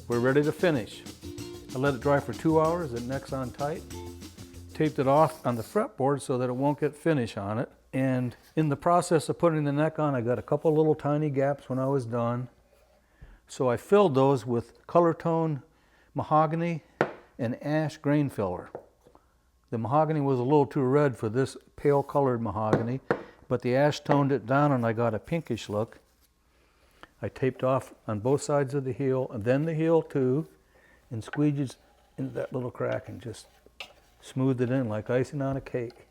we're ready to finish. I let it dry for 2 hours, the neck's on tight. Taped it off on the fretboard so that it won't get finish on it. And in the process of putting the neck on, I got a couple little tiny gaps when I was done. So I filled those with color tone mahogany and ash grain filler. The mahogany was a little too red for this pale colored mahogany, but the ash toned it down and I got a pinkish look. I taped off on both sides of the heel and then the heel too, and squeeged into that little crack and just smoothed it in like icing on a cake.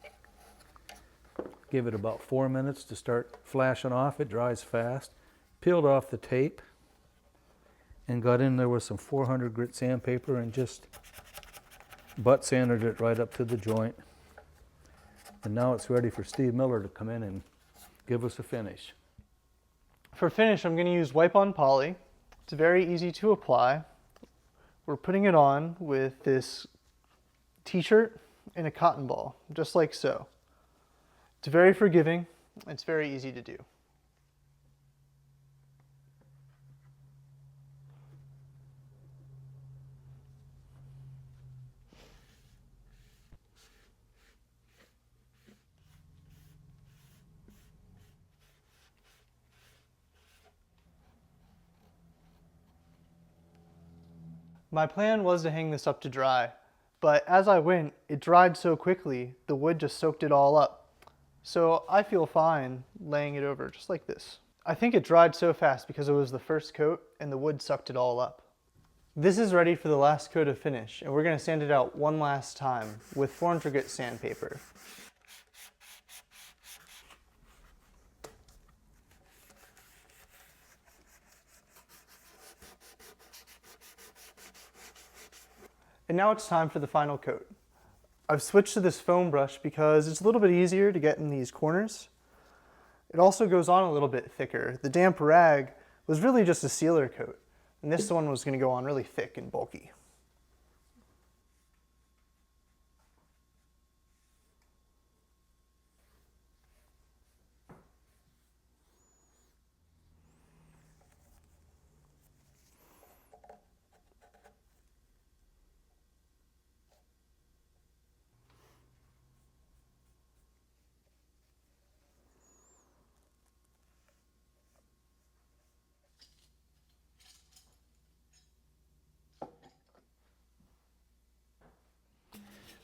Give it about 4 minutes to start flashing off. It dries fast. Peeled off the tape and got in there with some 400 grit sandpaper and just butt sanded it right up to the joint. And now it's ready for Steve Miller to come in and give us a finish. For finish, I'm going to use wipe-on poly. It's very easy to apply. We're putting it on with this t-shirt and a cotton ball, just like so. It's very forgiving. It's very easy to do. My plan was to hang this up to dry, but as I went, it dried so quickly, the wood just soaked it all up. So I feel fine laying it over just like this. I think it dried so fast because it was the first coat and the wood sucked it all up. This is ready for the last coat of finish, and we're going to sand it out one last time with 400 grit sandpaper. And now it's time for the final coat. I've switched to this foam brush because it's a little bit easier to get in these corners. It also goes on a little bit thicker. The damp rag was really just a sealer coat, and this one was going to go on really thick and bulky.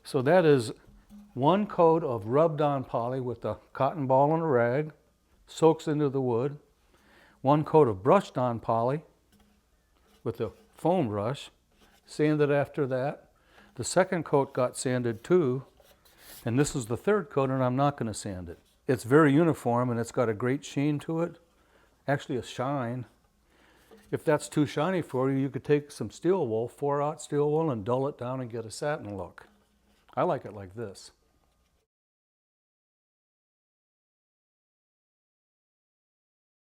So that is one coat of rubbed on poly with a cotton ball and a rag, soaks into the wood. One coat of brushed on poly with a foam brush, sanded after that. The second coat got sanded too, and this is the third coat, and I'm not going to sand it. It's very uniform and it's got a great sheen to it, actually a shine. If that's too shiny for you, you could take some steel wool, 4/0 steel wool, and dull it down and get a satin look. I like it like this.